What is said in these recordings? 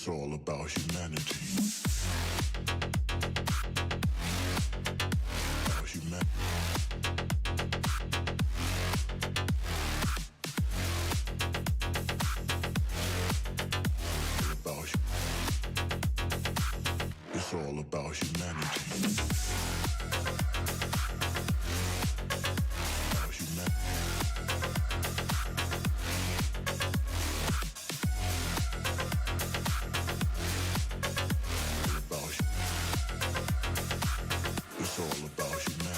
It's all about humanity. About humanity. It's all about humanity. About humanity. It's all about humanity.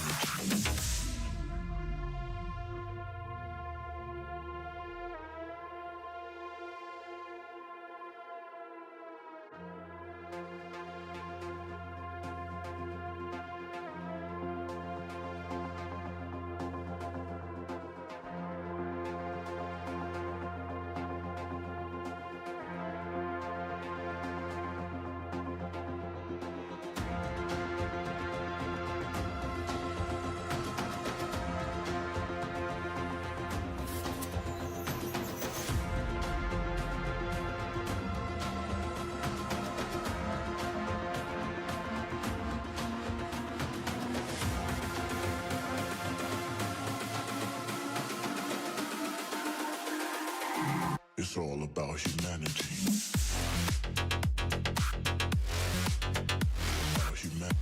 It's all about humanity. About humanity.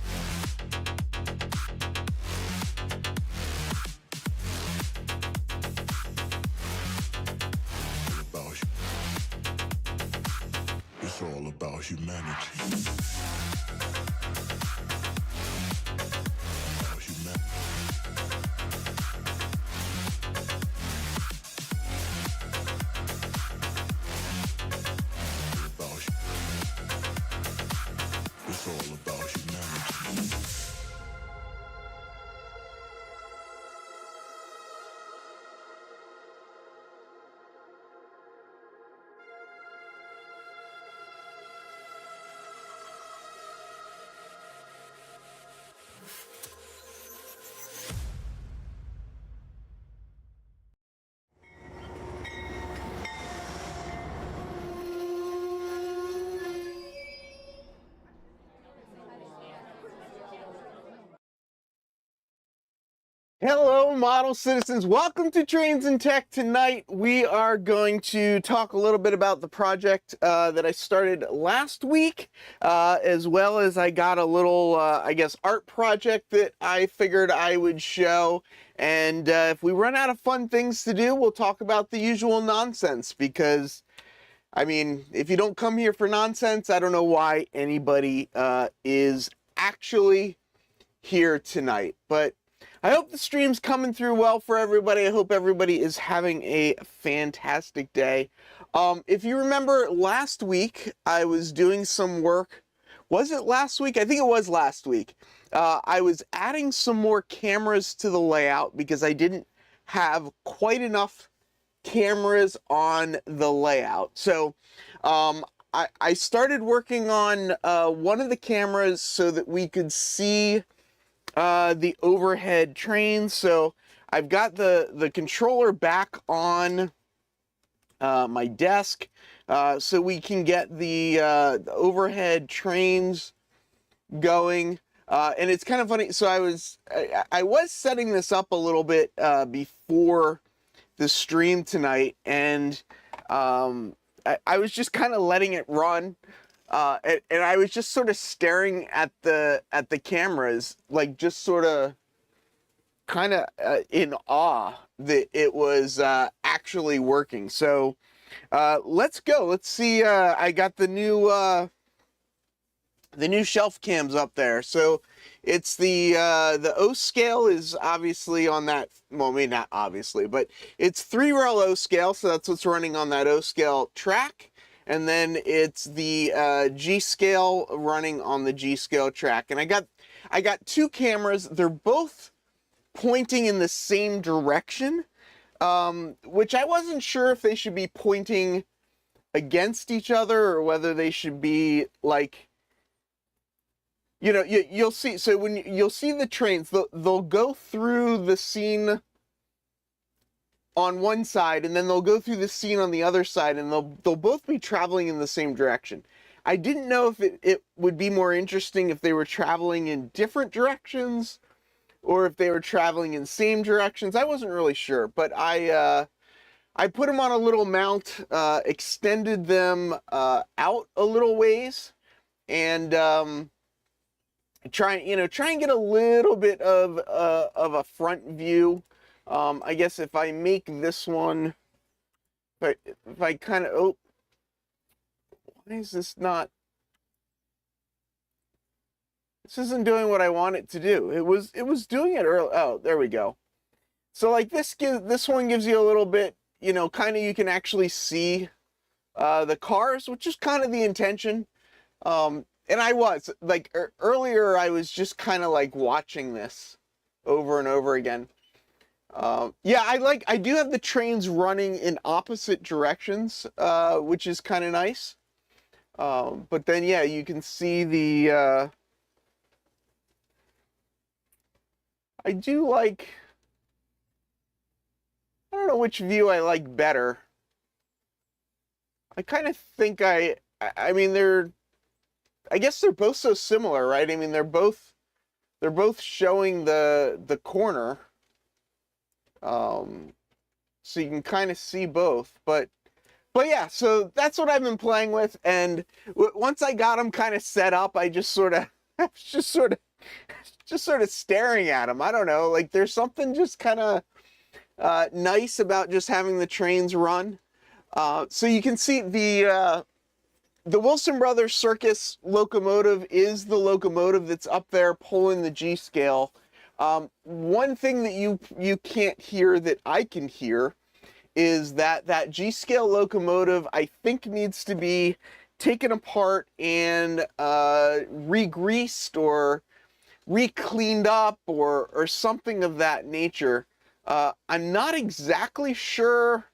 It's all about humanity. About humanity. It's all about humanity. Hello, model citizens. Welcome to Trains and Tech. Tonight, we are going to talk a little bit about the project that I started last week, as well as I got a little, I guess, art project that I figured I would show. And if we run out of fun things to do, we'll talk about the usual nonsense because, I mean, if you don't come here for nonsense, I don't know why anybody is actually here tonight. But I hope the stream's coming through well for everybody. I hope everybody is having a fantastic day. If you remember last week, I was doing some work. Was it last week? I think it was last week. I was adding some more cameras to the layout because I didn't have quite enough cameras on the layout. So I started working on one of the cameras so that we could see the overhead trains. So I've got the controller back on my desk so we can get the overhead trains going. And it's kind of funny. So I was setting this up a little bit before the stream tonight, and I was just kind of letting it run. And I was just sort of staring at the cameras, like just sort of kind of in awe that it was actually working. So let's go. Let's see. I got the new shelf cams up there. So it's the O scale is obviously on that. Well, maybe not obviously, but it's 3-rail O scale. So that's what's running on that O scale track. And then it's the G scale running on the G scale track. And I got two cameras. They're both pointing in the same direction, which I wasn't sure if they should be pointing against each other or whether they should be like, you know, you'll see. So when you'll see the trains, they'll go through the scene on one side, and then they'll go through the scene on the other side, and they'll both be traveling in the same direction. I didn't know if it would be more interesting if they were traveling in different directions or if they were traveling in same directions. I wasn't really sure, but I put them on a little mount, extended them out a little ways, and try and get a little bit of a front view. I guess if I make this one, if I kind of, oh, why is this not? This isn't doing what I want it to do. It was doing it early. Oh, there we go. So like this one gives you a little bit, kind of, you can actually see the cars, which is kind of the intention. And I was like earlier, I was just kind of like watching this over and over again. Yeah, I do have the trains running in opposite directions, which is kind of nice. But then, yeah, you can see the, I do like, I don't know which view I like better. I kind of think I mean, I guess they're both so similar, right? I mean, they're both showing the corner. So you can kind of see both, but yeah, so that's what I've been playing with, and once I got them kind of set up, I just sort of just sort of staring at them. I don't know, like there's something just kind of nice about just having the trains run. So you can see the Wilson Brothers Circus locomotive is the locomotive that's up there pulling the G scale. One thing that you can't hear that I can hear is that G scale locomotive, I think, needs to be taken apart and re-greased or re-cleaned up or something of that nature. I'm not exactly sure.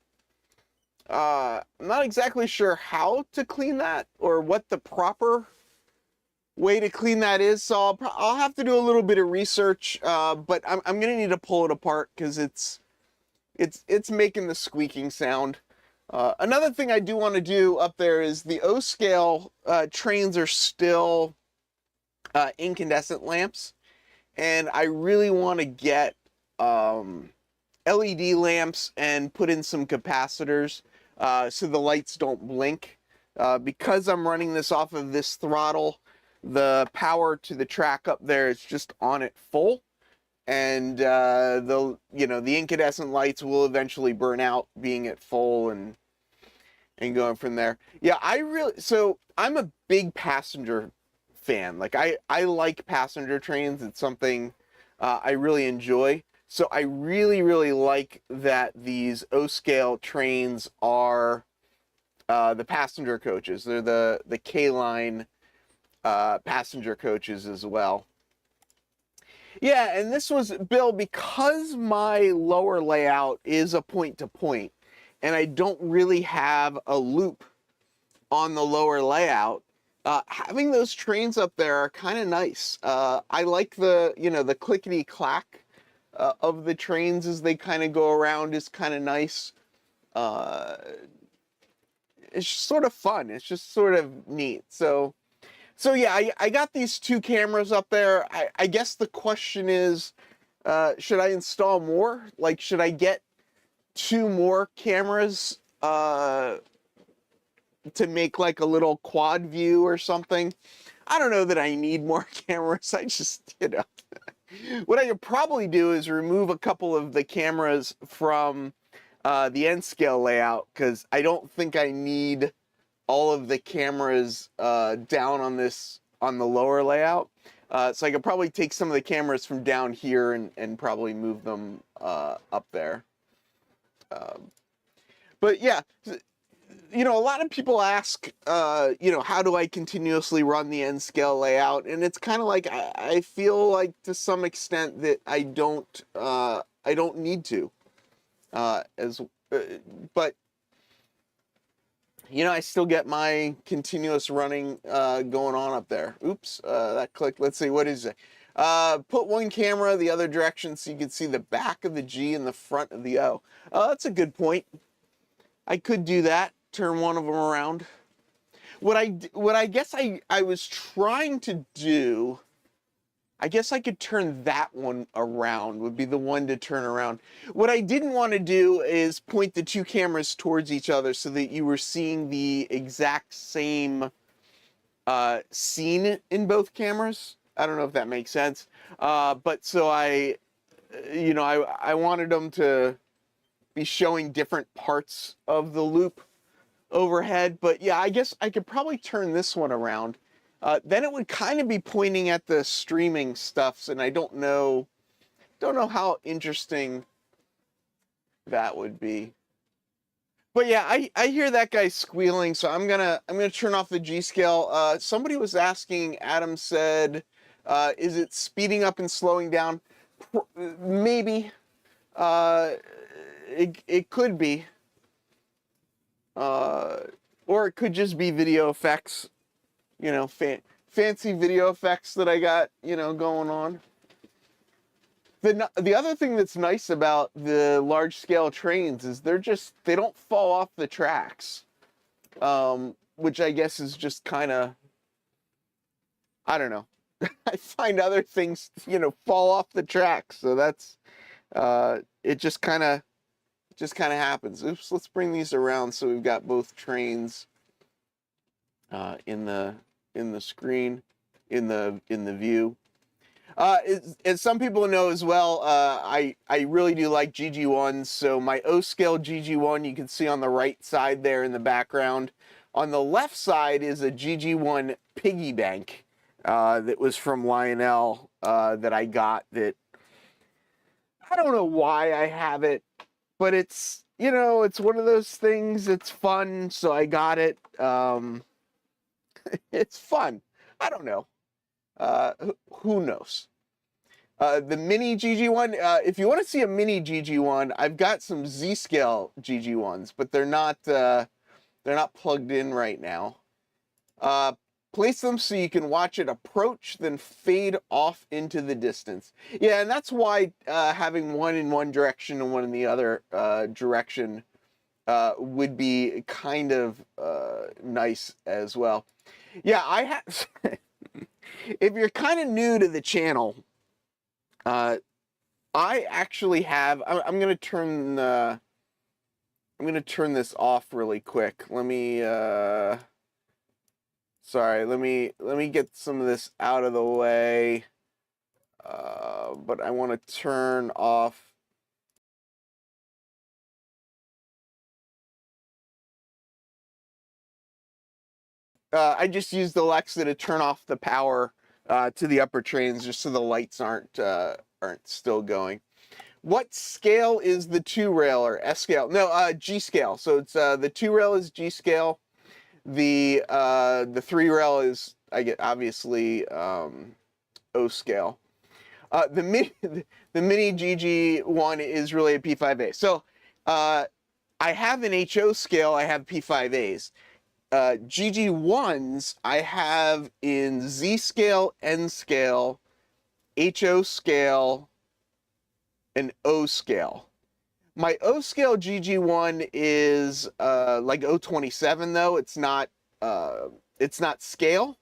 I'm not exactly sure how to clean that or what the proper way to clean that is. So I'll have to do a little bit of research. But I'm gonna need to pull it apart because it's making the squeaking sound. Another thing I do want to do up there is the O scale trains are still incandescent lamps, and I really want to get LED lamps and put in some capacitors so the lights don't blink. Because I'm running this off of this throttle, the power to the track up there is just on it full, and the incandescent lights will eventually burn out being at full and going from there. Yeah, so I'm a big passenger fan. Like I like passenger trains. It's something I really enjoy. So I really, really like that these O-scale trains are the passenger coaches. They're the K-line passenger coaches as well. Yeah, and this was, Bill, because my lower layout is a point-to-point, and I don't really have a loop on the lower layout, having those trains up there are kind of nice. I like the clickety-clack of the trains as they kind of go around is kind of nice. It's just sort of fun. It's just sort of neat. So yeah, I got these two cameras up there. I guess the question is, should I install more? Like, should I get two more cameras to make like a little quad view or something? I don't know that I need more cameras. I just, what I could probably do is remove a couple of the cameras from the N scale layout, because I don't think I need all of the cameras down on the lower layout. So I could probably take some of the cameras from down here and probably move them up there. But yeah, a lot of people ask, how do I continuously run the N scale layout? And it's kind of like, I feel like to some extent that I don't need to, but I still get my continuous running going on up there. Oops, that clicked. Let's see, what is it? Put one camera the other direction so you can see the back of the G and the front of the O. Oh, that's a good point. I could do that. Turn one of them around. What I guess I was trying to do, I guess I could turn that one around, would be the one to turn around. What I didn't want to do is point the two cameras towards each other so that you were seeing the exact same scene in both cameras. I don't know if that makes sense. But so I wanted them to be showing different parts of the loop overhead. But yeah, I guess I could probably turn this one around. Then it would kind of be pointing at the streaming stuffs, and I don't know how interesting that would be. But yeah, I hear that guy squealing, so I'm gonna turn off the G scale. Somebody was asking. Adam said, "Is it speeding up and slowing down?" Maybe. It could be. Or it could just be video effects. You know, fancy video effects that I got, going on. The other thing that's nice about the large scale trains is they don't fall off the tracks, which I guess is just kind of, I don't know. I find other things, fall off the tracks, so that's it just kind of happens. Oops, let's bring these around so we've got both trains in the screen, in the view. As some people know as well, I really do like GG1s. So my O-scale GG1, you can see on the right side there in the background. On the left side is a GG1 piggy bank that was from Lionel that I got. That I don't know why I have it, but it's it's one of those things. It's fun, so I got it. It's fun. I don't know. Who knows? The mini GG1, if you want to see a mini GG1, I've got some Z-scale GG1s, but they're not plugged in right now. Place them so you can watch it approach, then fade off into the distance. Yeah, and that's why having one in one direction and one in the other direction would be kind of nice as well. Yeah, I have. If you're kind of new to the channel, I actually have. I'm gonna turn this off really quick. Let me. Sorry. Let me get some of this out of the way. But I want to turn off. I just used Alexa to turn off the power to the upper trains, just so the lights aren't still going. What scale is the 2-rail or S scale? No, G scale. So it's the 2-rail is G scale. The 3-rail is obviously O scale. The mini GG1 is really a P5A. So I have an HO scale. I have P5As. GG1s I have in Z scale, N scale, HO scale, and O scale. My O scale GG1 is like O27 though. It's not scale.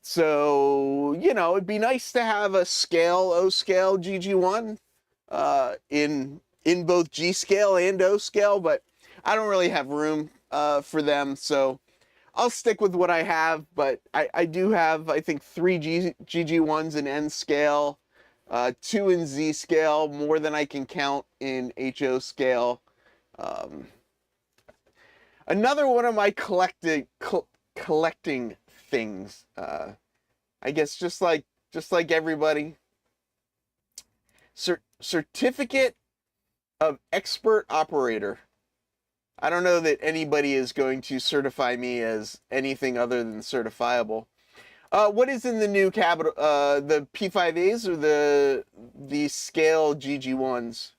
So, it'd be nice to have a scale O scale GG1 in both G scale and O scale, but I don't really have room for them, so I'll stick with what I have. But I do have, I think, 3 GG1s in N scale, 2 in Z scale, more than I can count in HO scale. Another one of my collecting things, I guess, just like everybody, certificate of expert operator. I don't know that anybody is going to certify me as anything other than certifiable. What is in the new capital? The P5As or the scale GG1s?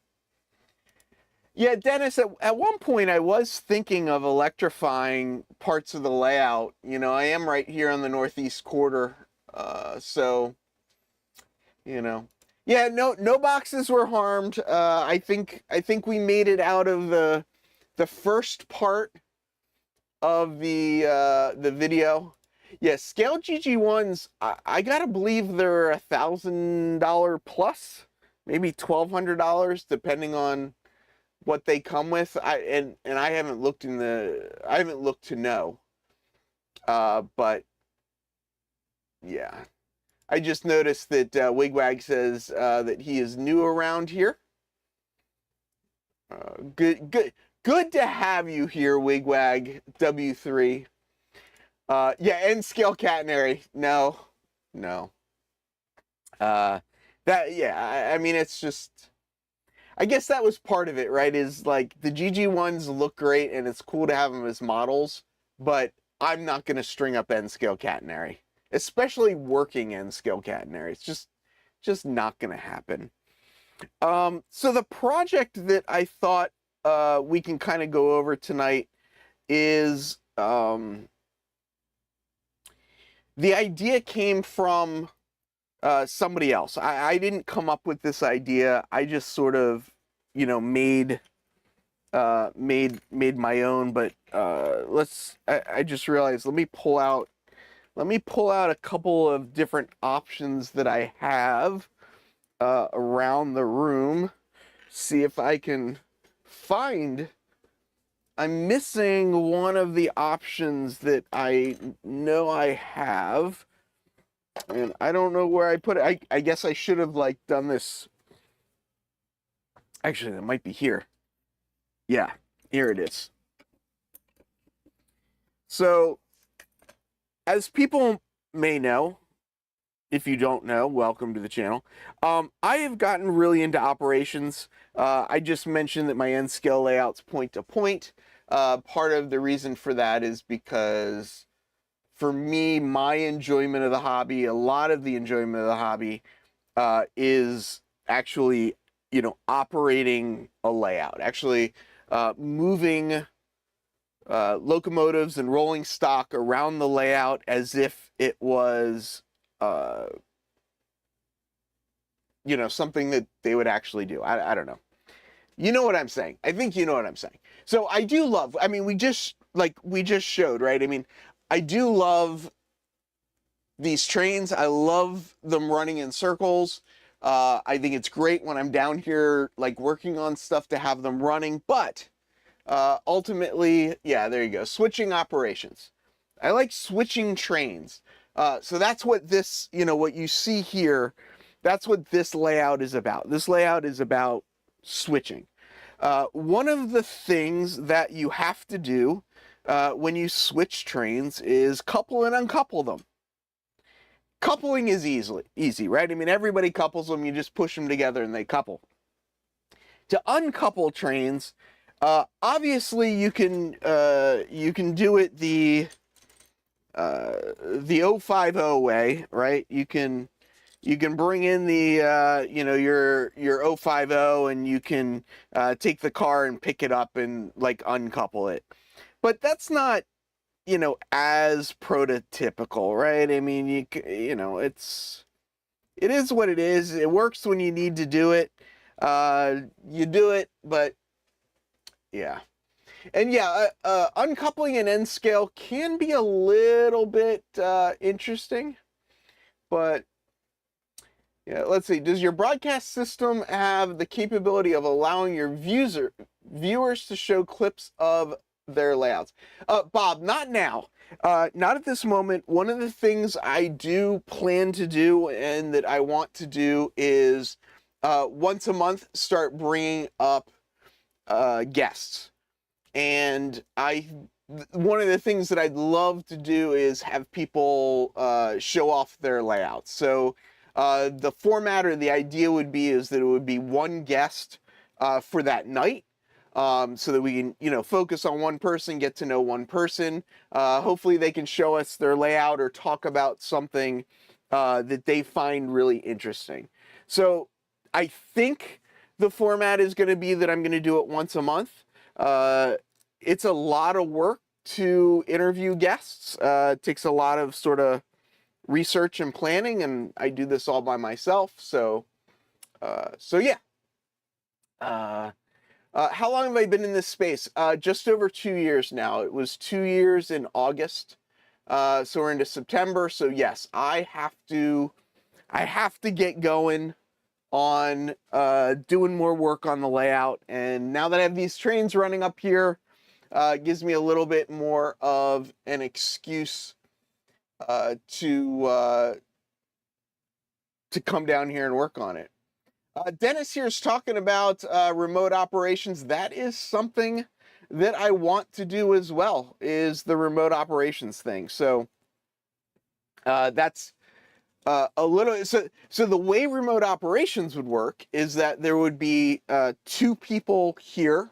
Yeah, Dennis, at one point I was thinking of electrifying parts of the layout. I am right here on the northeast quarter, so, yeah, no boxes were harmed. I think we made it out of the first part of the video. Yeah, scale GG1s, I gotta believe they're $1,000 plus, maybe $1,200, depending on what they come with. And I haven't looked to know. But yeah, I just noticed that Wigwag says that he is new around here. Good to have you here, Wigwag W3. Yeah, and scale catenary. No. I mean, it's just, I guess that was part of it, right? Is like the GG1s look great and it's cool to have them as models, but I'm not going to string up N scale catenary, especially working N scale catenary. It's just not going to happen. So the project that I thought we can kind of go over tonight is the idea came from somebody else. I didn't come up with this idea. I just sort of, made my own. But I just realized, let me pull out a couple of different options that I have around the room. See if I can find. I'm missing one of the options that I know I have, and I don't know where I put it. I guess I should have done this. Actually, that might be here. Yeah, here it is. So, as people may know, if you don't know, welcome to the channel. I have gotten really into operations. I just mentioned that my N scale layout's point to point. Part of the reason for that is because for me, my enjoyment of the hobby, a lot of the enjoyment of the hobby is actually, operating a layout, actually moving locomotives and rolling stock around the layout as if it was something that they would actually do. I don't know. You know what I'm saying? I think you know what I'm saying. So I do love, I mean, we just showed, right? I mean, I do love these trains. I love them running in circles. I think it's great when I'm down here, working on stuff to have them running. But ultimately, yeah, there you go. Switching operations. I like switching trains. So that's what this, what you see here, that's what this layout is about. This layout is about switching. One of the things that you have to do when you switch trains is couple and uncouple them. Coupling is easy, right? I mean, everybody couples them. You just push them together and they couple. To uncouple trains, obviously you can do it the 050 way, right? You can bring in the your 050 and you can take the car and pick it up and uncouple it. But that's not as prototypical, right? I mean, it is what it is. It works when you need to do it. You do it, but yeah. And yeah, uncoupling an N scale can be a little bit interesting, but yeah, let's see. Does your broadcast system have the capability of allowing your viewers to show clips of their layouts? Bob, not now. Not at this moment. One of the things I do plan to do and that I want to do is once a month start bringing up guests. And one of the things that I'd love to do is have people show off their layouts. So the format or the idea would be is that it would be one guest for that night. So that we can, focus on one person, get to know one person. Hopefully they can show us their layout or talk about something that they find really interesting. So I think the format is going to be that I'm going to do it once a month. It's a lot of work to interview guests. It takes a lot of sort of research and planning, and I do this all by myself. So yeah. How long have I been in this space? Just over 2 years now. It was 2 years in August. So we're into September. So yes, I have to get going on doing more work on the layout. And now that I have these trains running up here, it gives me a little bit more of an excuse to come down here and work on it. Dennis here is talking about remote operations. That is something that I want to do as well, is the remote operations thing. So that's a little, so the way remote operations would work is that there would be two people here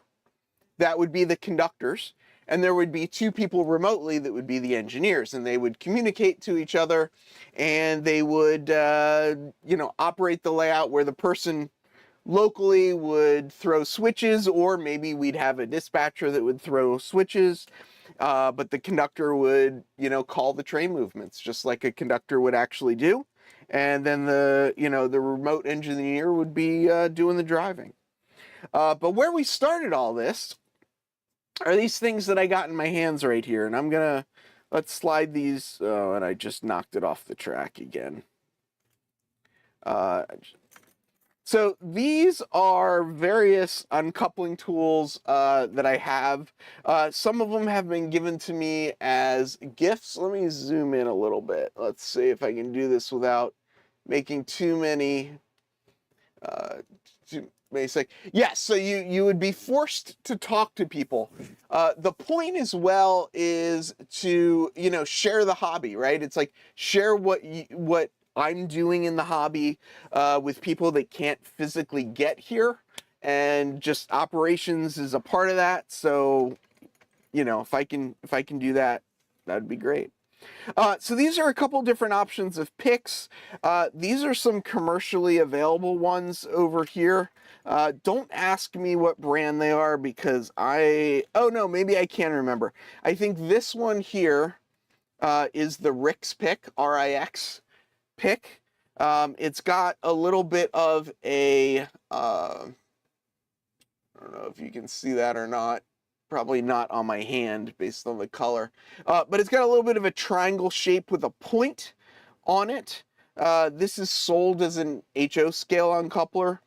that would be the conductors, and there would be two people remotely that would be the engineers, and they would communicate to each other, and they would operate the layout where the person locally would throw switches, or maybe we'd have a dispatcher that would throw switches, but the conductor would, call the train movements just like a conductor would actually do. And then the remote engineer would be doing the driving. But where we started all this are these things that I got in my hands right here. And let's slide these. Oh, and I just knocked it off the track again. So these are various uncoupling tools that I have. Some of them have been given to me as gifts. Let me zoom in a little bit. Let's see if I can do this without making too many yes, so you would be forced to talk to people. The point as well is to, share the hobby, right? It's like share what I'm doing in the hobby with people that can't physically get here, and just operations is a part of that. So, if I can do that, that'd be great. So these are a couple different options of picks. These are some commercially available ones over here. Don't ask me what brand they are, because oh no, maybe I can remember. I think this one here is the Rix pick, R-I-X pick. It's got a little bit of a, I don't know if you can see that or not. Probably not on my hand based on the color. But it's got a little bit of a triangle shape with a point on it. This is sold as an HO scale uncoupler.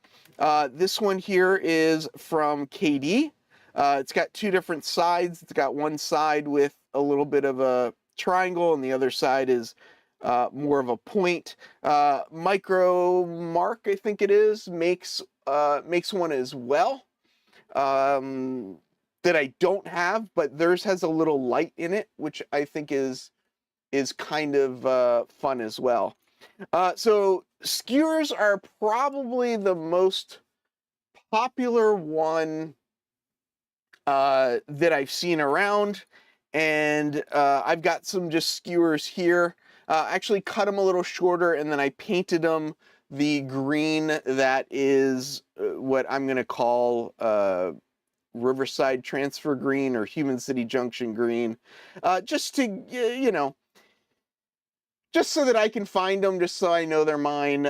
This one here is from KD. It's got two different sides. It's got one side with a little bit of a triangle, and the other side is more of a point. Micro Mark, I think it is, makes one as well. That I don't have, but theirs has a little light in it, which I think is kind of fun as well. So skewers are probably the most popular one that I've seen around, and I've got some just skewers here. Actually cut them a little shorter, and then I painted them the green that is what I'm going to call Riverside Transfer Green or Human City Junction Green, just to, just so that I can find them, just so I know they're mine.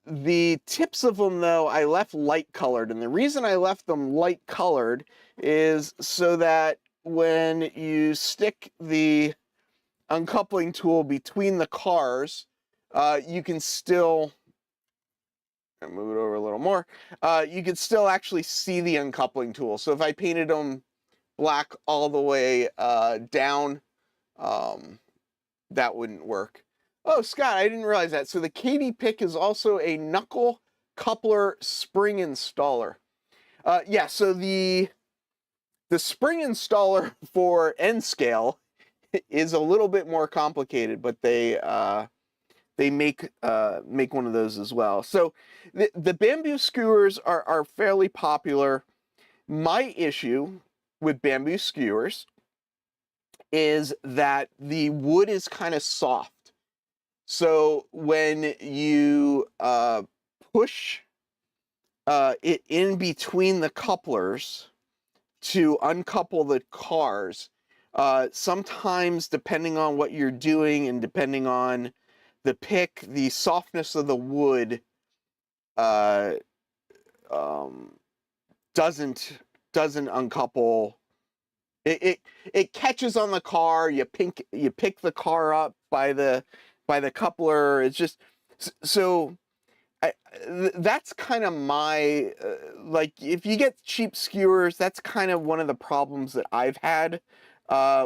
The tips of them, though, I left light colored, and the reason I left them light colored is so that when you stick the uncoupling tool between the cars, you can still move it over a little more, you can still actually see the uncoupling tool. So if I painted them black all the way down, that wouldn't work. Oh, Scott, I didn't realize that. So the KD pick is also a knuckle coupler spring installer. Yeah, so the spring installer for N scale is a little bit more complicated, but they make one of those as well. So the bamboo skewers are fairly popular. My issue with bamboo skewers is that the wood is kind of soft. So when you push it in between the couplers to uncouple the cars, sometimes depending on what you're doing and depending on the pick, the softness of the wood doesn't doesn't uncouple. It catches on the car. You pick the car up by the coupler. It's just so. That's kind of my like, if you get cheap skewers, that's kind of one of the problems that I've had,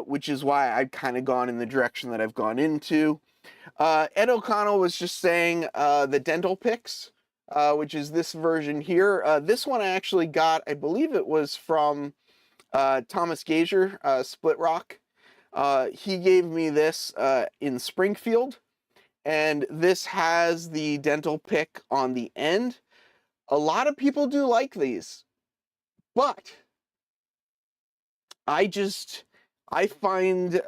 which is why I've kind of gone in the direction that I've gone into. Ed O'Connell was just saying the dental picks, which is this version here. This one I actually got, I believe it was from Thomas Gager, Split Rock. He gave me this in Springfield. And this has the dental pick on the end. A lot of people do like these, but I find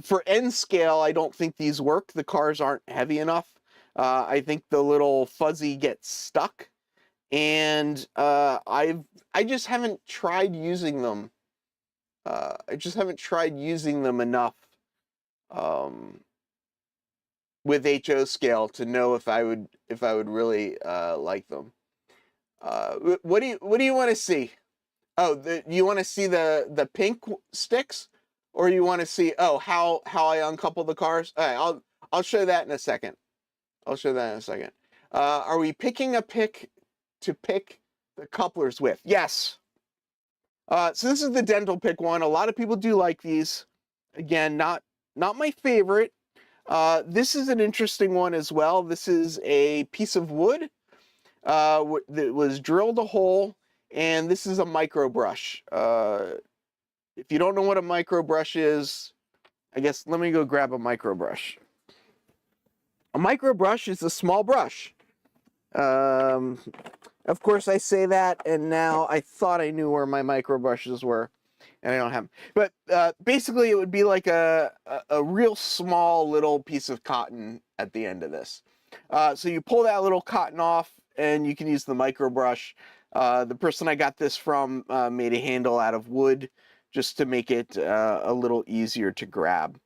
for N scale, I don't think these work. The cars aren't heavy enough. I think the little fuzzy gets stuck, and I just haven't tried using them. I just haven't tried using them enough. With HO scale to know if I would really like them. What do you want to see? Oh, you want to see the pink sticks, or you want to see how I uncouple the cars? All right, I'll show that in a second. Are we picking a pick to pick the couplers with? Yes. So this is the dental pick one. A lot of people do like these. Again, not my favorite. This is an interesting one as well. This is a piece of wood that was drilled a hole, and this is a micro brush. If you don't know what a micro brush is, I guess let me go grab a micro brush. A micro brush is a small brush. Of course, I say that, and now I thought I knew where my micro brushes were, and I don't have them. But basically, it would be like a real small little piece of cotton at the end of this. So you pull that little cotton off, and you can use the micro brush. The person I got this from made a handle out of wood just to make it a little easier to grab.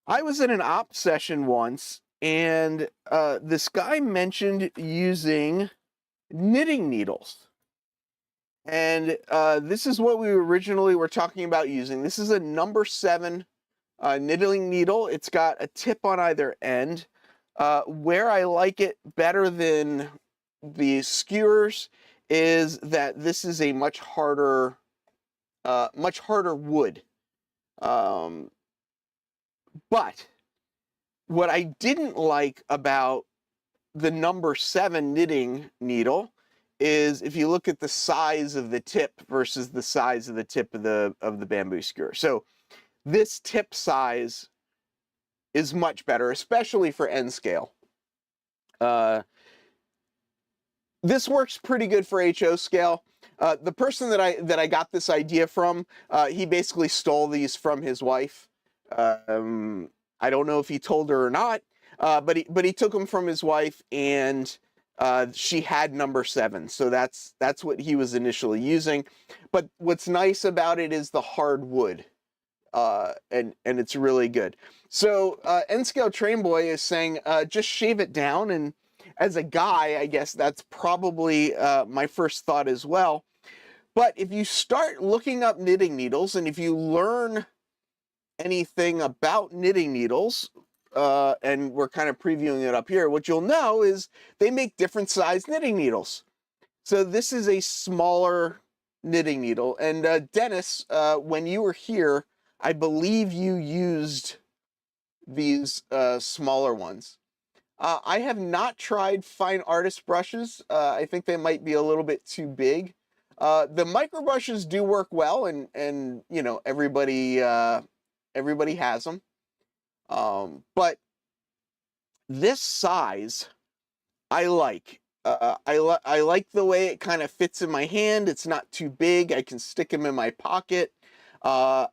I was in an op session once, and this guy mentioned using knitting needles. And this is what we originally were talking about using. This is a number 7 knitting needle. It's got a tip on either end. Where I like it better than the skewers is that this is a much harder wood. But what I didn't like about the number 7 knitting needle is if you look at the size of the tip versus the size of the tip of the bamboo skewer. So this tip size is much better, especially for N scale. This works pretty good for HO scale. The person that I got this idea from, he basically stole these from his wife. I don't know if he told her or not, but he took them from his wife, and she had number 7, so that's what he was initially using. But what's nice about it is the hard wood, and it's really good. So N-Scale Train Boy is saying just shave it down, and as a guy, I guess that's probably my first thought as well. But if you start looking up knitting needles, and if you learn anything about knitting needles, and we're kind of previewing it up here, what you'll know is they make different size knitting needles. So this is a smaller knitting needle. And Dennis, when you were here, I believe you used these smaller ones. I have not tried fine artist brushes. I think they might be a little bit too big. The micro brushes do work well, and you know, everybody has them. But this size, I like. I like the way it kind of fits in my hand. It's not too big. I can stick them in my pocket. I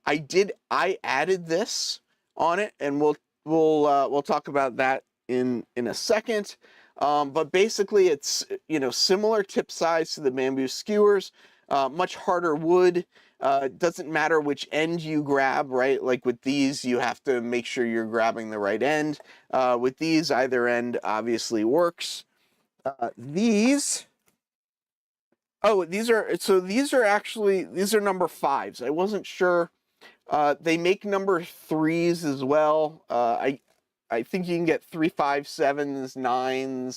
added this on it, and we'll talk about that in a second. But basically, it's, you know, similar tip size to the bamboo skewers, much harder wood. Doesn't matter which end you grab, right? Like with these, you have to make sure you're grabbing the right end. With these, either end obviously works. These Oh, these are actually, these are number 5s. I wasn't sure. They make number 3s as well. I think you can get 3, 5, 7s, 9s,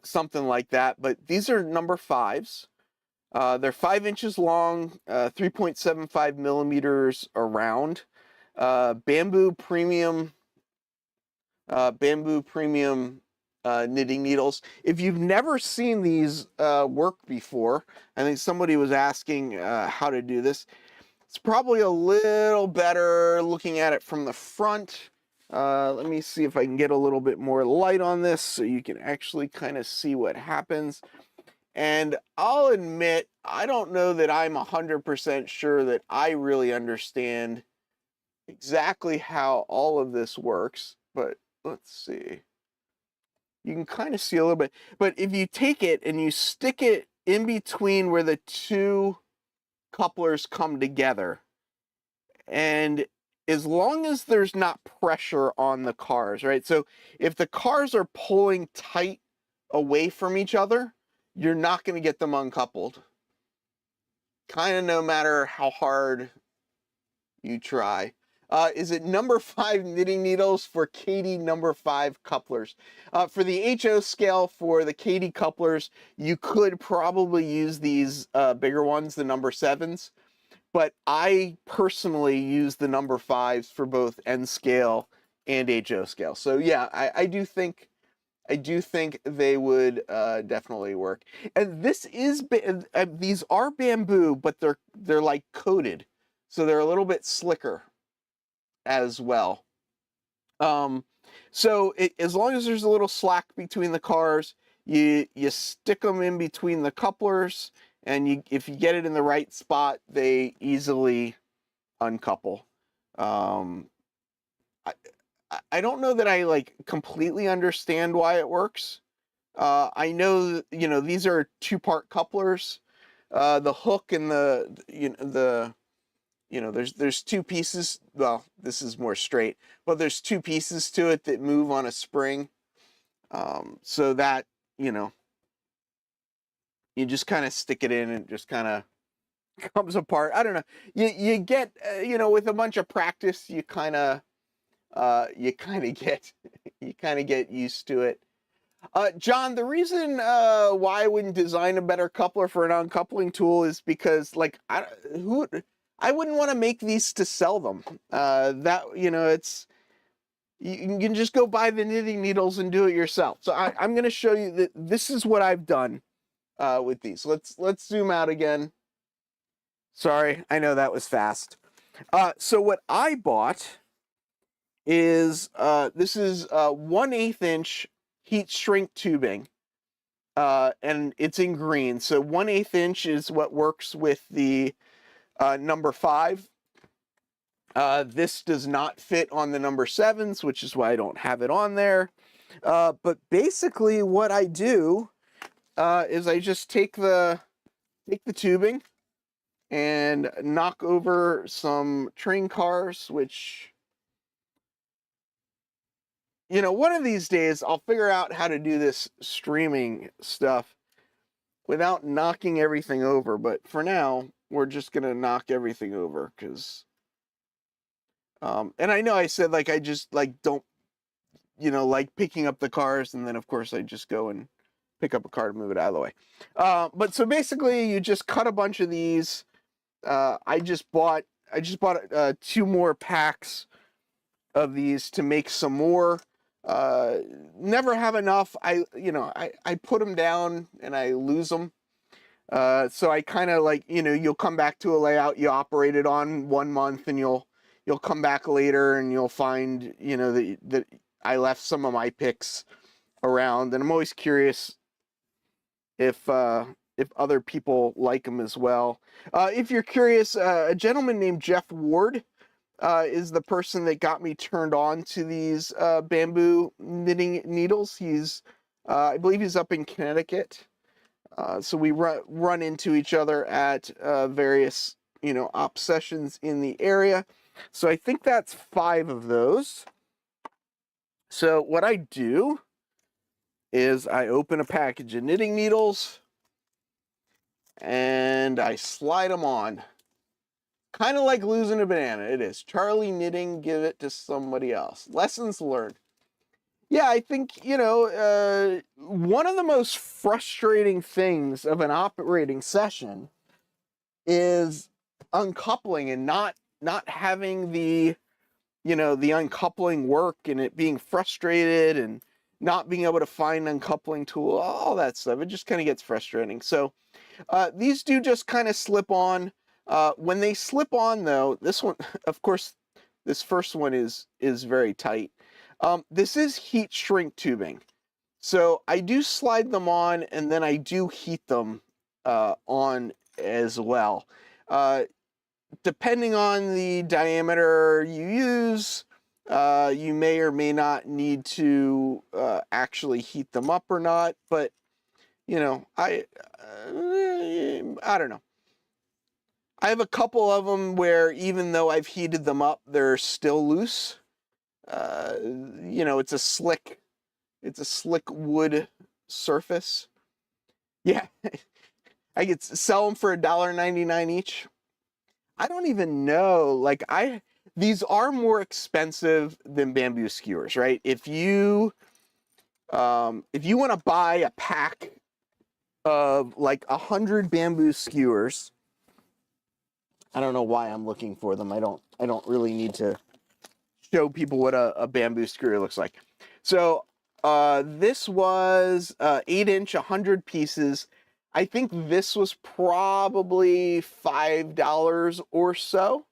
something like that. But these are number 5s. They're 5 inches long, 3.75 millimeters around. Bamboo premium knitting needles. If you've never seen these work before, I think somebody was asking how to do this. It's probably a little better looking at it from the front. Let me see if I can get a little bit more light on this so you can actually kind of see what happens. And I'll admit, I don't know that I'm 100% sure that I really understand exactly how all of this works, but let's see. You can kind of see a little bit, but if you take it and you stick it in between where the 2 couplers come together, and as long as there's not pressure on the cars, right? So if the cars are pulling tight away from each other, you're not going to get them uncoupled. Kind of no matter how hard you try. Is it number 5 knitting needles for Katie number 5 couplers? For the HO scale for the Katie couplers, you could probably use these bigger ones, the number 7s. But I personally use the number 5s for both N scale and HO scale. So yeah, I do think they would definitely work. And this is these are bamboo, but they're like coated, so they're a little bit slicker as well. So as long as there's a little slack between the cars, you stick them in between the couplers, and if you get it in the right spot, they easily uncouple. I don't know that I like completely understand why it works. I know these are 2-part couplers. The hook and there's 2 pieces. Well, this is more straight, but there's 2 pieces to it that move on a spring. So that you just kind of stick it in and it just kind of comes apart. I don't know. You get with a bunch of practice, you kind of get used to it. John, the reason why I wouldn't design a better coupler for an uncoupling tool is because, like, I wouldn't want to make these to sell them. It's you can just go buy the knitting needles and do it yourself. So I'm going to show you that this is what I've done with these. Let's zoom out again. Sorry, I know that was fast. So what I bought is this is 1/8 inch heat shrink tubing, and it's in green. So 1/8 inch is what works with the number 5. This does not fit on the number 7s, which is why I don't have it on there. But basically what I do is I just take the tubing and knock over some train cars, which, one of these days I'll figure out how to do this streaming stuff without knocking everything over. But for now, we're just going to knock everything over because, and I know I said, like, I just, like, don't, like picking up the cars. And then, of course, I just go and pick up a car to move it out of the way. But so basically, you just cut a bunch of these. I just bought 2 more packs of these to make some more. Never have enough. I put them down and I lose them. So I kind of like, you'll come back to a layout you operated on 1 month, and you'll come back later and you'll find, that I left some of my picks around, and I'm always curious if other people like them as well. If you're curious, a gentleman named Jeff Ward is the person that got me turned on to these bamboo knitting needles. I believe he's up in Connecticut. So we run into each other at various, op sessions in the area. So I think that's 5 of those. So what I do is I open a package of knitting needles, and I slide them on. Kind of like losing a banana. It is. Charlie knitting, give it to somebody else. Lessons learned. Yeah, I think, one of the most frustrating things of an operating session is uncoupling and not having the uncoupling work, and it being frustrated and not being able to find an uncoupling tool, all that stuff. It just kind of gets frustrating. So these do just kind of slip on. When they slip on, though, this one, of course, this first one is very tight. This is heat shrink tubing. So I do slide them on, and then I do heat them on as well. Depending on the diameter you use, you may or may not need to actually heat them up or not, but I don't know. I have a couple of them where even though I've heated them up, they're still loose. It's a slick wood surface. Yeah, I could sell them for $1.99 each. I don't even know. Like these are more expensive than bamboo skewers, right? If you want to buy a pack of like 100 bamboo skewers, I don't know why I'm looking for them. I don't really need to show people what a bamboo skewer looks like. So this was 8-inch, 100 pieces. I think this was probably $5 or so.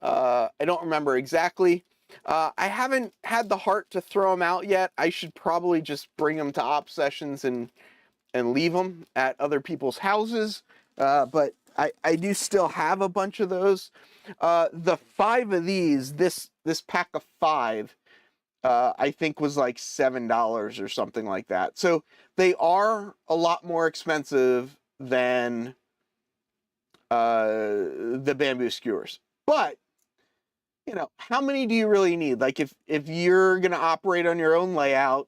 I don't remember exactly. I haven't had the heart to throw them out yet. I should probably just bring them to op sessions and leave them at other people's houses. But I do still have a bunch of those. The 5 of these, this pack of 5, I think was like $7 or something like that. So they are a lot more expensive than the bamboo skewers. But how many do you really need? Like if you're gonna operate on your own layout,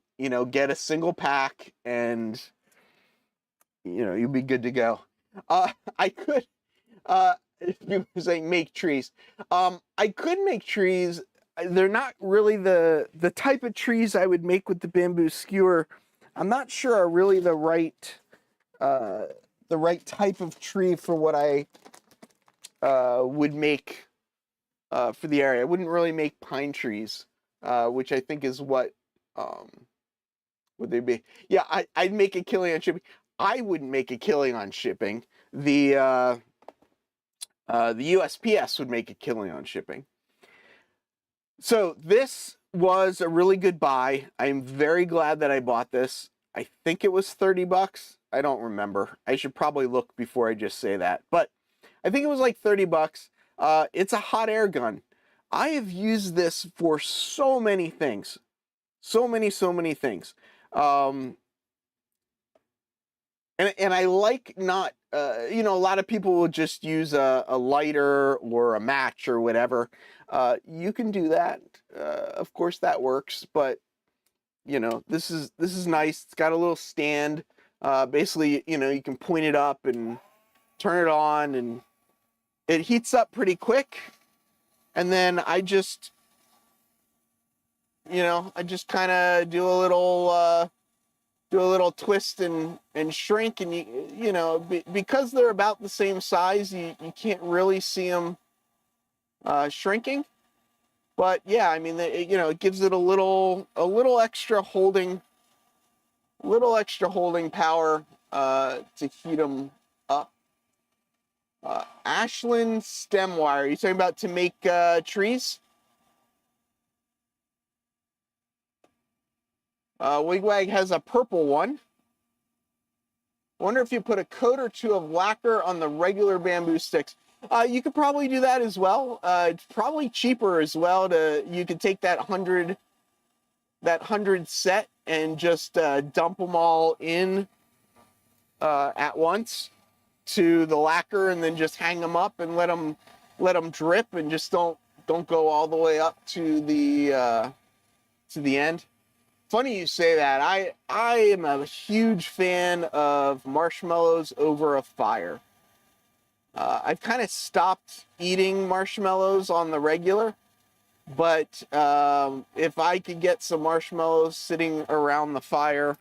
get a single pack and you'll be good to go. I could people are saying make trees. I could make trees. They're not really the type of trees I would make with the bamboo skewer. I'm not sure are really the right type of tree for what I would make for the area. I wouldn't really make pine trees, which I think is what would they be? Yeah, I'd make a killing on shipping. I wouldn't make a killing on shipping. The USPS would make a killing on shipping. So this was a really good buy. I'm very glad that I bought this. I think it was $30. I don't remember. I should probably look before I just say that. But I think it was like $30. It's a hot air gun. I have used this for so many things. So many things. And I like not, a lot of people will just use a lighter or a match or whatever. You can do that. Of course that works, but this is nice. It's got a little stand. Basically, you can point it up and turn it on, and it heats up pretty quick. And then I just kind of do a little twist and shrink, and because they're about the same size, you can't really see them shrinking. But yeah, I mean, it gives it a little extra holding power to heat them up. Ashland stem wire. Are you talking about to make trees? Wigwag has a purple one. I wonder if you put a coat or two of lacquer on the regular bamboo sticks. You could probably do that as well. It's probably cheaper as well. You could take that 100 set and just dump them all in at once to the lacquer, and then just hang them up and let them drip, and just don't go all the way up to the end. Funny you say that. I am a huge fan of marshmallows over a fire. I've kind of stopped eating marshmallows on the regular, but if I could get some marshmallows sitting around the fire,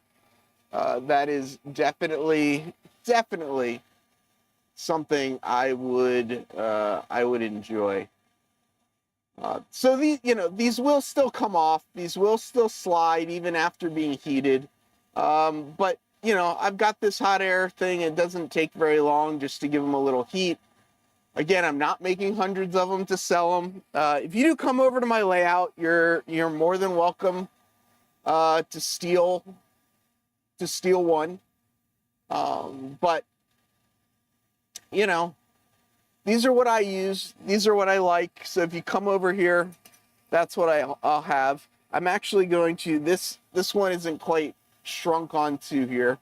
that is definitely something I would enjoy. So these will still come off. These will still slide even after being heated. But I've got this hot air thing. It doesn't take very long just to give them a little heat. Again, I'm not making hundreds of them to sell them. If you do come over to my layout, you're more than welcome to steal one. But these are what I use. These are what I like. So if you come over here, that's what I'll have. I'm actually going to this one isn't quite shrunk onto here,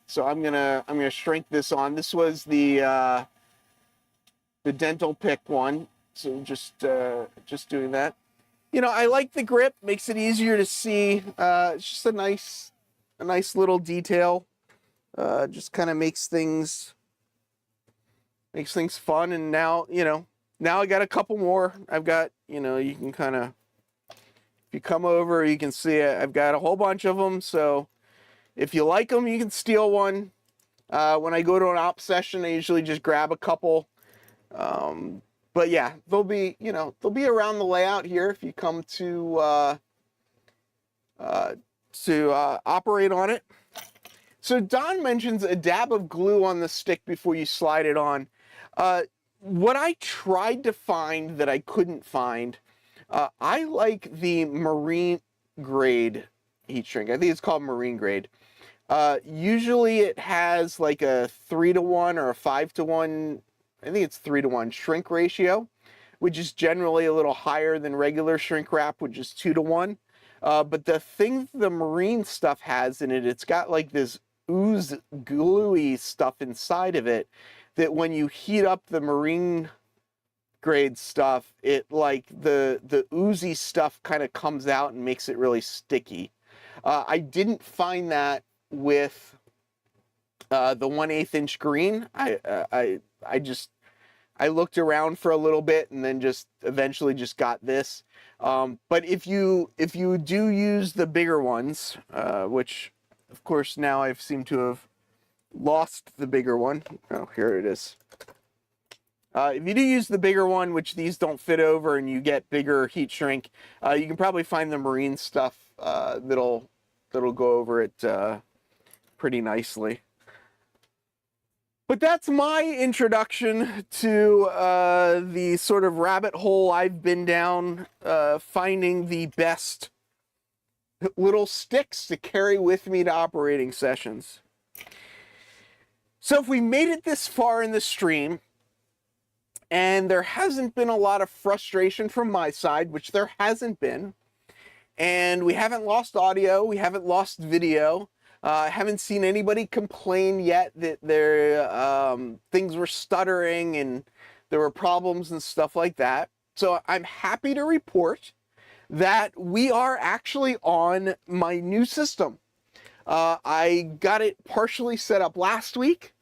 so I'm gonna shrink this on. This was the dental pick one, so just doing that. I like the grip, makes it easier to see. It's just a nice little detail. Just kind of makes things fun. And now I got a couple more. I've got you can kind of, if you come over, you can see it. I've got a whole bunch of them. So if you like them, you can steal one. When I go to an op session, I usually just grab a couple. But yeah, they'll be around the layout here if you come to operate on it. So Don mentions a dab of glue on the stick before you slide it on. What I tried to find that I couldn't find, I like the marine grade heat shrink. I think it's called marine grade. Usually it has like a 3-to-1 or a 5-to-1. I think it's 3-to-1 shrink ratio, which is generally a little higher than regular shrink wrap, which is 2-to-1. But the thing the marine stuff has in it, it's got like this ooze gluey stuff inside of it that when you heat up the marine grade stuff, it like the oozy stuff kind of comes out and makes it really sticky. I didn't find that with the 1/8 inch green. I looked around for a little bit and then just eventually just got this. But if you do use the bigger ones, which of course now I've seemed to have lost the bigger one. Oh, here it is. If you do use the bigger one, which these don't fit over, and you get bigger heat shrink, you can probably find the marine stuff that'll go over it pretty nicely. But that's my introduction to the sort of rabbit hole I've been down, finding the best little sticks to carry with me to operating sessions. So if we made it this far in the stream, and there hasn't been a lot of frustration from my side, which there hasn't been, and we haven't lost audio, we haven't lost video, I haven't seen anybody complain yet that things were stuttering and there were problems and stuff like that. So I'm happy to report that we are actually on my new system. I got it partially set up last week.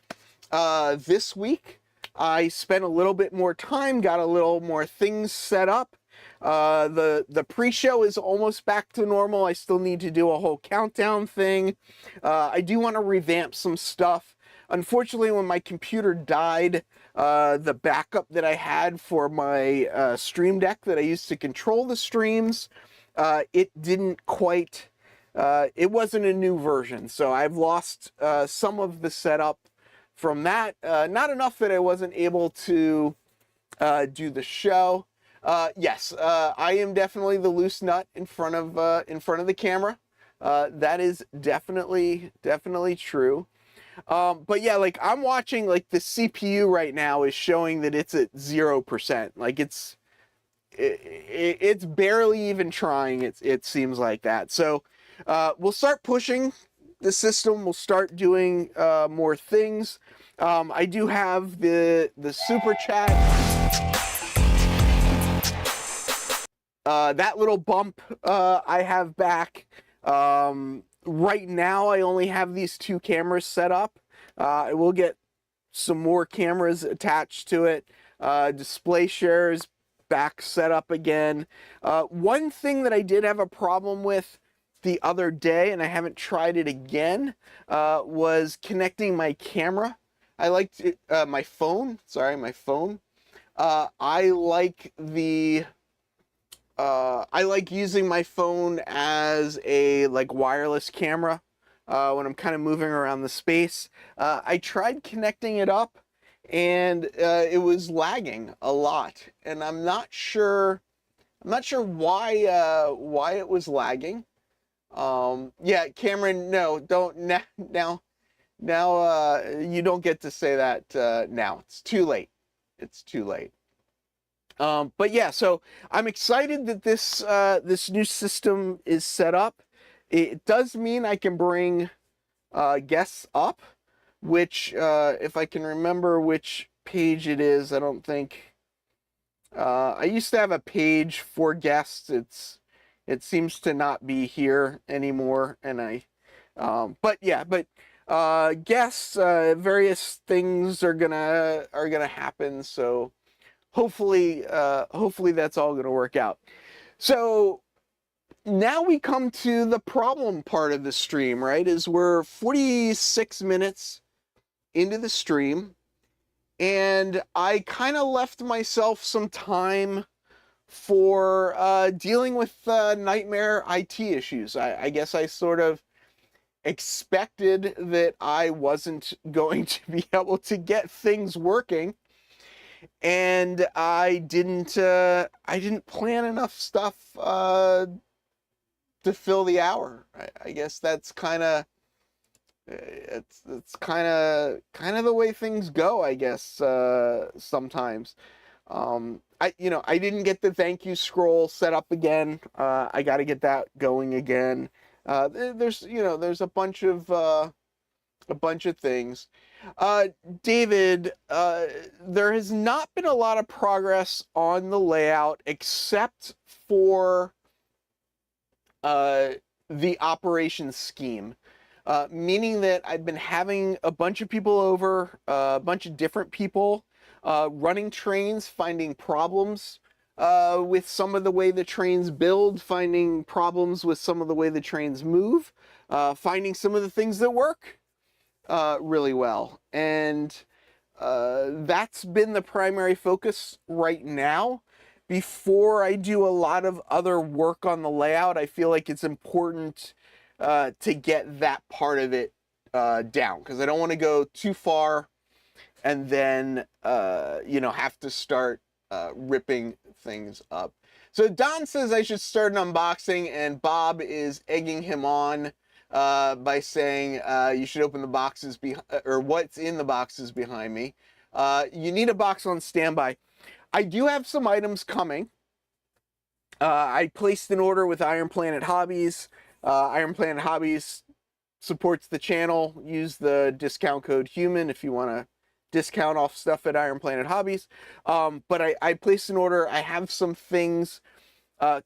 This week, I spent a little bit more time, got a little more things set up. The pre-show is almost back to normal. I still need to do a whole countdown thing. I do want to revamp some stuff. Unfortunately, when my computer died, the backup that I had for my Stream Deck that I used to control the streams, it didn't quite, it wasn't a new version. So I've lost some of the setup from that. Not enough that I wasn't able to do the show. Yes, I am definitely the loose nut in front of the camera. That is definitely true. But yeah, like I'm watching, like the CPU right now is showing that it's at 0%. Like it's barely even trying. It seems like that. So we'll start pushing the system. We'll start doing more things. I do have the super chat. That little bump I have back. Right now I only have these two cameras set up. I will get some more cameras attached to it. Display shares back set up again. One thing that I did have a problem with the other day, and I haven't tried it again, was connecting my camera. I liked it, my phone. Sorry, my phone. I like using my phone as a wireless camera when I'm kind of moving around the space. I tried connecting it up, and it was lagging a lot, and I'm not sure why it was lagging. Yeah, Cameron, no, don't now. You don't get to say that now. It's too late. It's too late. But yeah, so I'm excited that this new system is set up. It does mean I can bring guests up, which if I can remember which page it is, I don't think I used to have a page for guests. It seems to not be here anymore, and but yeah, guests, various things are gonna happen, so hopefully that's all gonna work out. So now we come to the problem part of the stream, right? Is we're 46 minutes into the stream, and I kind of left myself some time for dealing with nightmare IT issues. I guess I sort of expected that I wasn't going to be able to get things working, and I didn't plan enough stuff to fill the hour. I guess that's kind of it's kind of the way things go, I guess, sometimes. I didn't get the thank you scroll set up again. I got to get that going again. There's a bunch of things. David, there has not been a lot of progress on the layout except for the operations scheme, meaning that I've been having a bunch of people over, a bunch of different people, running trains, finding problems with some of the way the trains build, finding problems with some of the way the trains move, finding some of the things that work really well. And that's been the primary focus right now. Before I do a lot of other work on the layout, I feel like it's important to get that part of it down, because I don't want to go too far and then have to start ripping things up. So Don says I should start an unboxing, and Bob is egging him on by saying you should open the boxes or what's in the boxes behind me. You need a box on standby. I do have some items coming. I placed an order with Iron Planet Hobbies. Iron Planet Hobbies supports the channel. Use the discount code HUMAN if you want to discount off stuff at Iron Planet Hobbies. But I placed an order. I have some things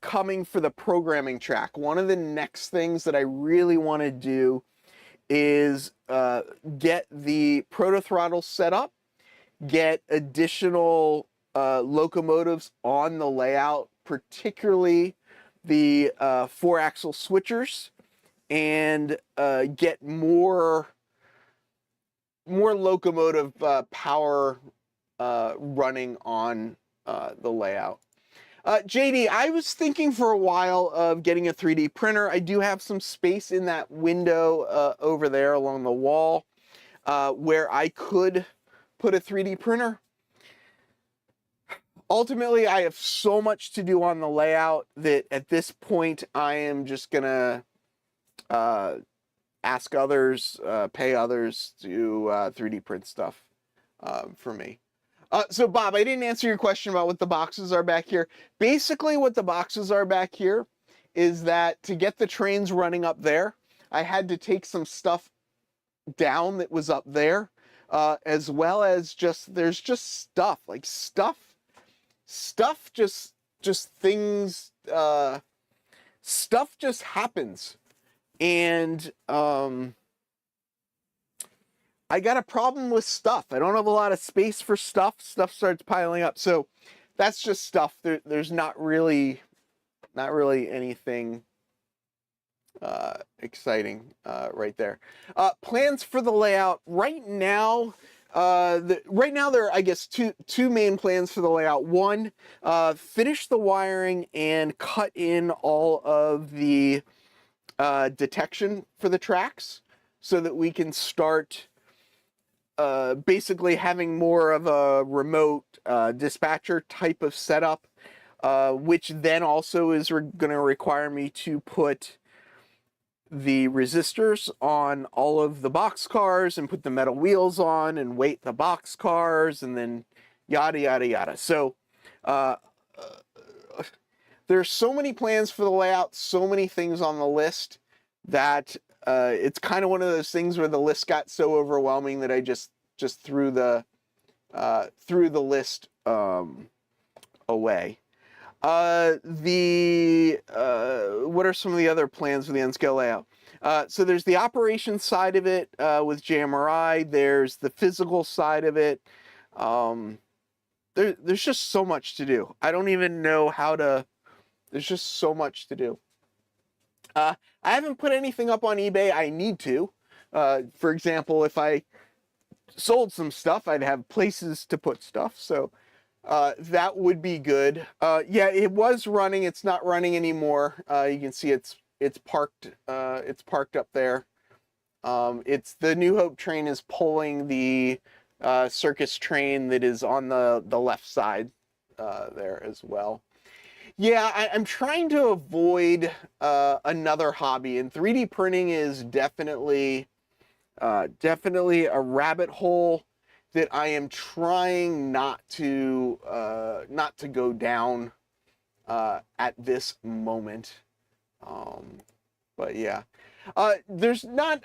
coming for the programming track. One of the next things that I really want to do is get the proto throttle set up, get additional locomotives on the layout, particularly the 4-axle switchers, and get more locomotive power running on the layout. JD, I was thinking for a while of getting a 3D printer. I do have some space in that window over there along the wall where I could put a 3D printer. Ultimately, I have so much to do on the layout that at this point I am just gonna ask others, pay others to 3D print stuff for me. So Bob, I didn't answer your question about what the boxes are back here. Basically, what the boxes are back here is that to get the trains running up there, I had to take some stuff down that was up there, as well as there's just stuff, just things, stuff just happens. And I got a problem with stuff. I don't have a lot of space for stuff. Stuff starts piling up. So that's just stuff. There's not really anything exciting right there. Plans for the layout right now. Right now there are, I guess, two main plans for the layout. One, finish the wiring and cut in all of the detection for the tracks so that we can start basically having more of a remote dispatcher type of setup, which then also is going to require me to put the resistors on all of the box cars and put the metal wheels on and weight the box cars and then yada yada yada. So there's so many plans for the layout, so many things on the list that it's kind of one of those things where the list got so overwhelming that I just threw the list away. What are some of the other plans for the N-scale layout? So there's the operations side of it with JMRI. There's the physical side of it. There's just so much to do. I don't even know how to. There's just so much to do. I haven't put anything up on eBay. I need to. For example, if I sold some stuff, I'd have places to put stuff. So that would be good. Yeah, it was running. It's not running anymore. You can see it's parked. It's parked up there. It's the New Hope train is pulling the circus train that is on the left side there as well. Yeah, I'm trying to avoid another hobby, and 3D printing is definitely a rabbit hole that I am trying not to go down at this moment. But yeah, there's not.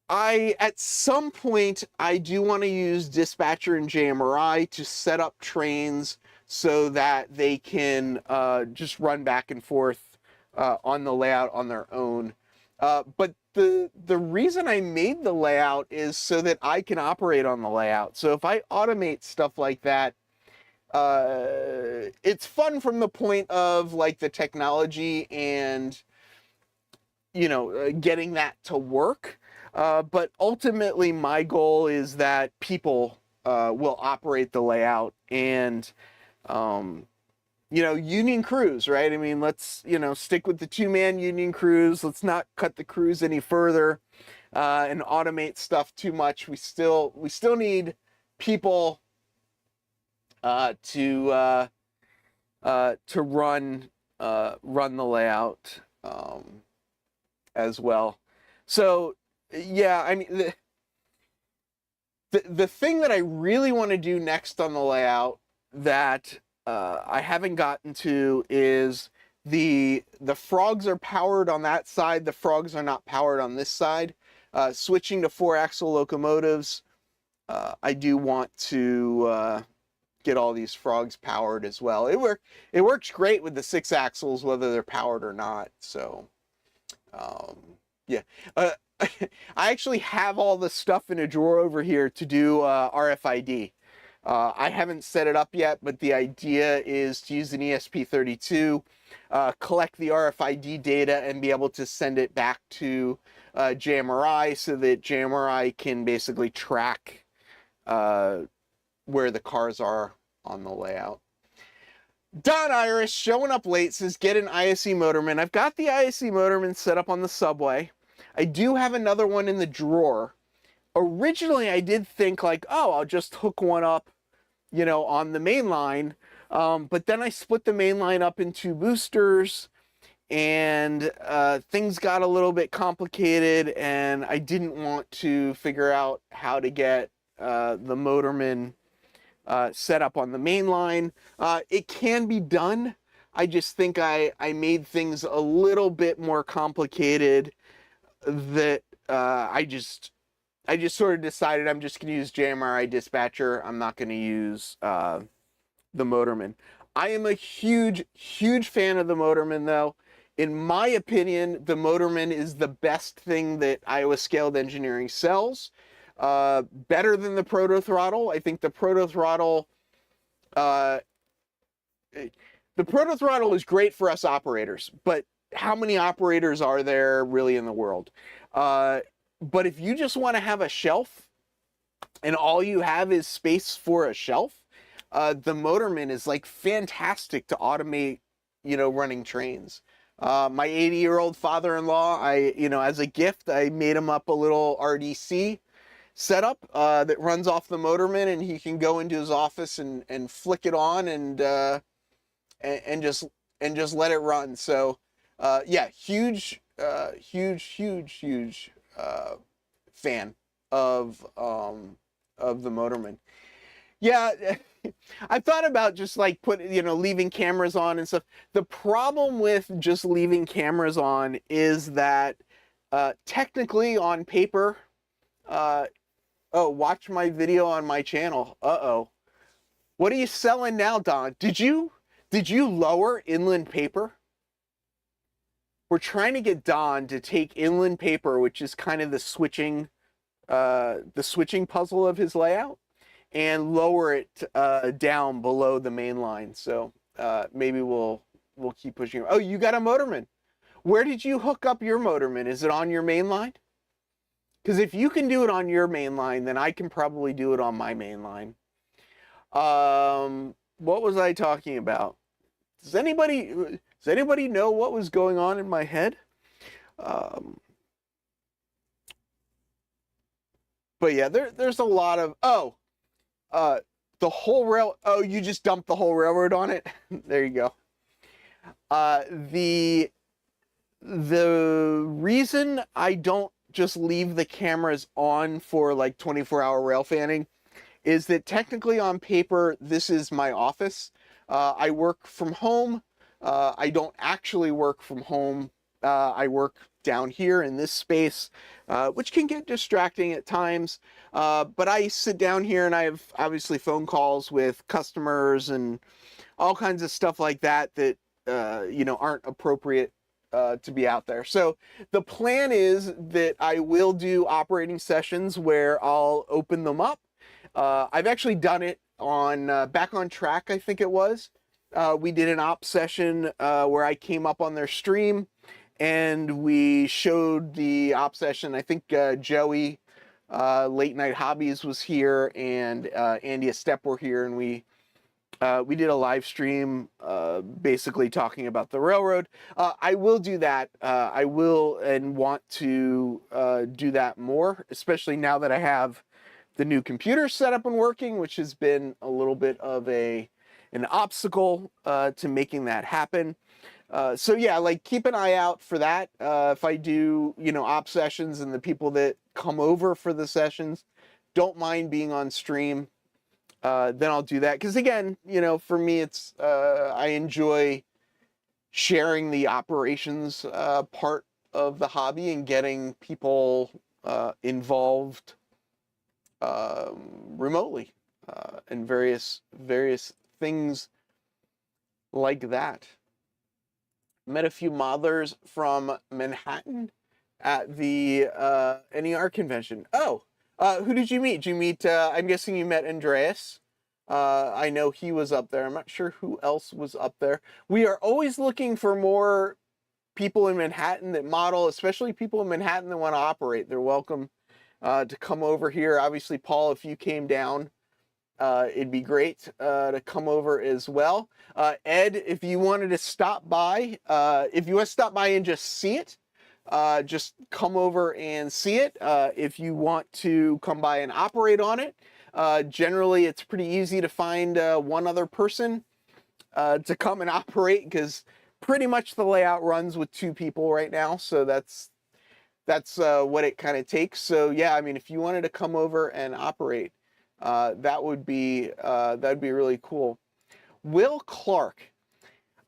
At some point I do want to use Dispatcher and JMRI to set up trains so that they can just run back and forth on the layout on their own. But the reason I made the layout is so that I can operate on the layout. So if I automate stuff like that, it's fun from the point of like the technology and, you know, getting that to work. But ultimately my goal is that people will operate the layout and, you know, union crews, right? I mean, let's, you know, stick with the two-man union crews. Let's not cut the crews any further and automate stuff too much. We still need people to run the layout as well. So yeah, I mean, the thing that I really want to do next on the layout that I haven't gotten to is the frogs are powered on that side. The frogs are not powered on this side. Switching to 4-axle locomotives, I do want to get all these frogs powered as well. It works great with the 6 axles, whether they're powered or not. So, yeah. I actually have all the stuff in a drawer over here to do RFID. I haven't set it up yet, but the idea is to use an ESP32, collect the RFID data, and be able to send it back to JMRI so that JMRI can basically track where the cars are on the layout. Don Iris showing up late says, get an ISE motorman. I've got the ISE motorman set up on the subway. I do have another one in the drawer. Originally, I did think like, oh, I'll just hook one up, you know, on the main line. But then I split the main line up into boosters and things got a little bit complicated and I didn't want to figure out how to get the motorman set up on the main line. It can be done. I just think I made things a little bit more complicated that I just sort of decided I'm just going to use JMRI Dispatcher. I'm not going to use the motorman. I am a huge fan of the motorman though. In my opinion, the Motorman is the best thing that Iowa Scaled Engineering sells. Better than the Proto Throttle. I think the Proto Throttle, is great for us operators, but how many operators are there really in the world? But if you just want to have a shelf and all you have is space for a shelf, the Motorman is like fantastic to automate, running trains. My 80-year-old father-in-law, as a gift, I made him up a little RDC setup that runs off the Motorman, and he can go into his office and flick it on and just let it run. So, yeah, huge fan of the Motorman. Yeah, I thought about just like leaving cameras on and stuff. The problem with just leaving cameras on is that technically on paper, oh, watch my video on my channel. Uh-oh. What are you selling now, Don? Did you lower inland paper? We're trying to get Don to take inland paper, which is kind of the switching puzzle of his layout, and lower it down below the main line. So maybe we'll keep pushing. Oh, you got a Motorman. Where did you hook up your Motorman? Is it on your main line? Because if you can do it on your main line, then I can probably do it on my main line. What was I talking about? Does anybody know what was going on in my head? But yeah, there's a lot of the whole rail. Oh, you just dumped the whole railroad on it. There you go. The reason I don't just leave the cameras on for like 24-hour rail fanning is that technically on paper, this is my office. I work from home. I don't actually work from home. I work down here in this space, which can get distracting at times. But I sit down here and I have obviously phone calls with customers and all kinds of stuff like that aren't appropriate to be out there. So the plan is that I will do operating sessions where I'll open them up. I've actually done it on Back on Track, I think it was. We did an op session where I came up on their stream and we showed the op session. I think Joey, Late Night Hobbies, was here, and Andy Estep were here, and we did a live stream basically talking about the railroad. I will do that. I will and want to do that more, especially now that I have the new computer set up and working, which has been a little bit of an obstacle to making that happen. So yeah, like keep an eye out for that. If I do, op sessions and the people that come over for the sessions don't mind being on stream, then I'll do that. Because again, for me, it's I enjoy sharing the operations part of the hobby and getting people involved remotely and various things like that. Met a few modelers from Manhattan at the NER convention. Oh, who did you meet? Did you meet, I'm guessing you met Andreas. I know he was up there. I'm not sure who else was up there. We are always looking for more people in Manhattan that model, especially people in Manhattan that want to operate. They're welcome to come over here. Obviously, Paul, if you came down, it'd be great to come over as well. Ed, if you wanted to stop by, if you want to stop by and just see it, just come over and see it. If you want to come by and operate on it, generally it's pretty easy to find one other person to come and operate, because pretty much the layout runs with 2 people right now. So that's what it kind of takes. So yeah, I mean, if you wanted to come over and operate, that would be really cool. Will Clark.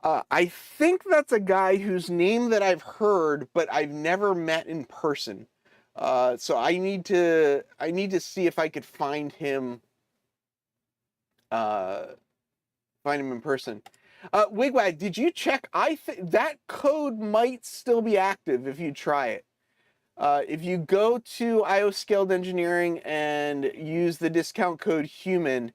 I think that's a guy whose name that I've heard, but I've never met in person. So I need to see if I could find him in person. Wigwag, did you check? I think that code might still be active if you try it. If you go to IO Scaled Engineering and use the discount code HUMAN,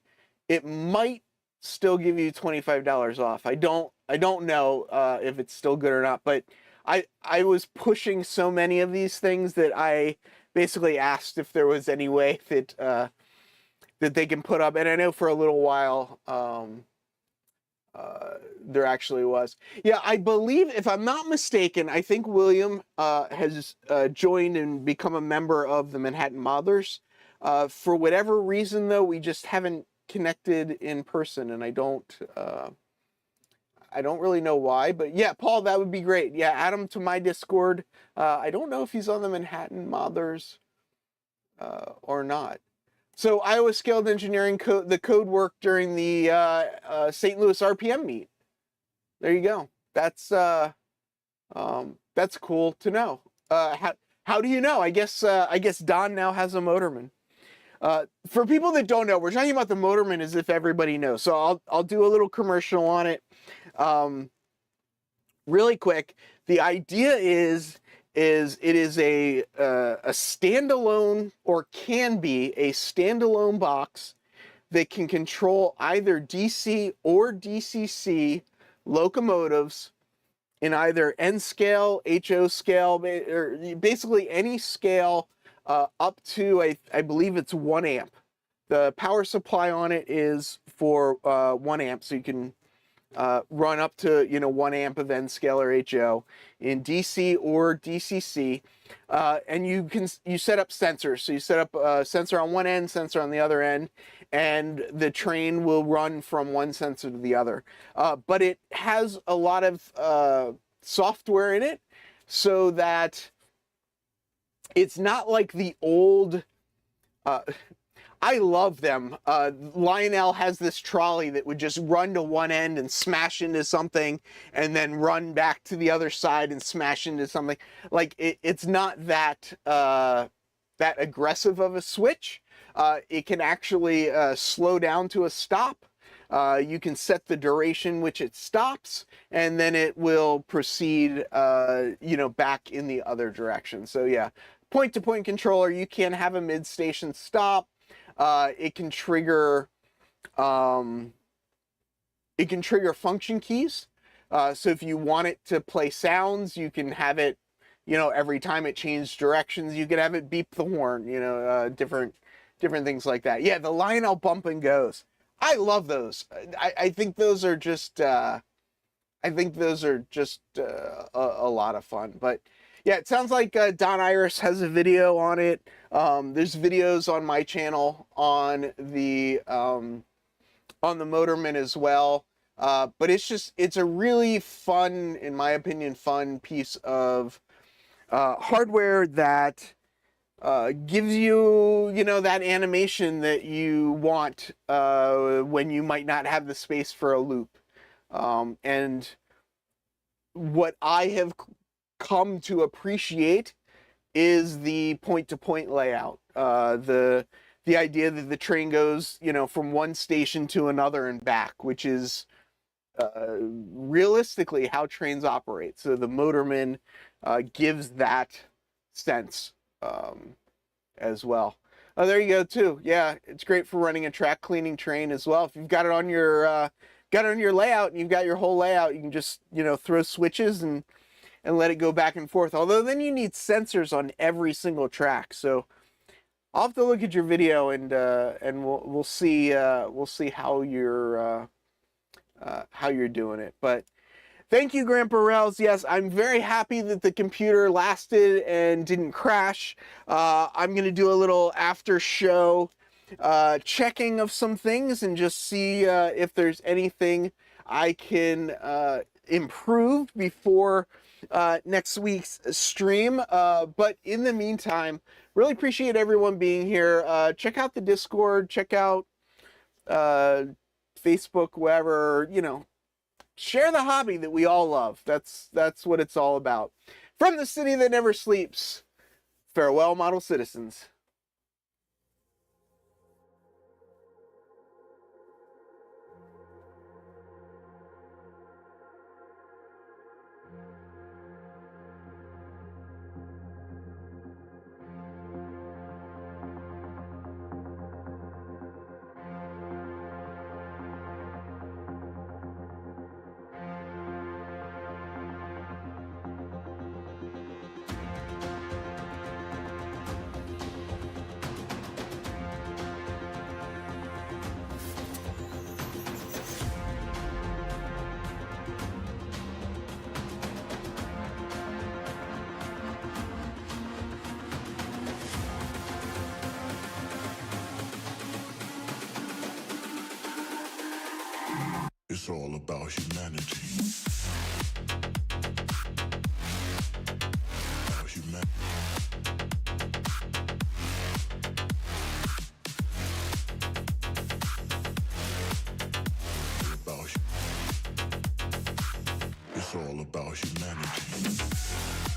it might still give you $25 off. I don't know if it's still good or not, but I was pushing so many of these things that I basically asked if there was any way that that they can put up, and I know for a little while there actually was. Yeah, I believe, if I'm not mistaken, I think William has joined and become a member of the Manhattan Modelers. For whatever reason, though, we just haven't connected in person, and I don't really know why. But yeah, Paul, that would be great. Yeah, add him to my Discord. I don't know if he's on the Manhattan Modelers or not. So Iowa Scaled Engineering the code worked during the St. Louis RPM meet. There you go. That's cool to know. How do you know? I guess Don now has a motorman. For people that don't know, we're talking about the motorman as if everybody knows. So I'll do a little commercial on it. Really quick. The idea is it is a standalone, or can be a standalone box that can control either DC or DCC locomotives in either N scale, HO scale, or basically any scale up to, I believe it's 1 amp. The power supply on it is for 1 amp, so you can run up to 1 amp of N scale or HO in DC or DCC, and you set up sensors. So you set up a sensor on one end, sensor on the other end, and the train will run from one sensor to the other. But it has a lot of software in it, so that it's not like the old. I love them. Lionel has this trolley that would just run to one end and smash into something, and then run back to the other side and smash into something. Like it's not that that aggressive of a switch. It can actually slow down to a stop. You can set the duration which it stops, and then it will proceed, back in the other direction. So yeah, point-to-point controller. You can have a mid-station stop. It can trigger function keys. So if you want it to play sounds, you can have it, every time it changes directions, you can have it beep the horn, different things like that. Yeah, the Lionel bump and goes. I love those. I think those are just a lot of fun. But yeah, it sounds like Don Iris has a video on it. There's videos on my channel on the Motorman as well. But it's a really fun, in my opinion, fun piece of hardware that gives you, that animation that you want when you might not have the space for a loop. And what I have come to appreciate is the point-to-point layout. The idea that the train goes, from one station to another and back, which is realistically how trains operate. So the Motorman gives that sense as well. Oh, there you go too. Yeah, it's great for running a track cleaning train as well. If you've got it on your layout and you've got your whole layout, you can just throw switches and let it go back and forth. Although then you need sensors on every single track. So I'll have to look at your video and we'll see how you're doing it. But thank you, Grandpa Rels. Yes, I'm very happy that the computer lasted and didn't crash. I'm gonna do a little after show checking of some things and just see if there's anything I can improve before next week's stream. But in the meantime, really appreciate everyone being here. Check out the Discord, check out Facebook, wherever, share the hobby that we all love. That's what it's all about. From the city that never sleeps, farewell, model citizens. all about humanity. About humanity. It's all about humanity.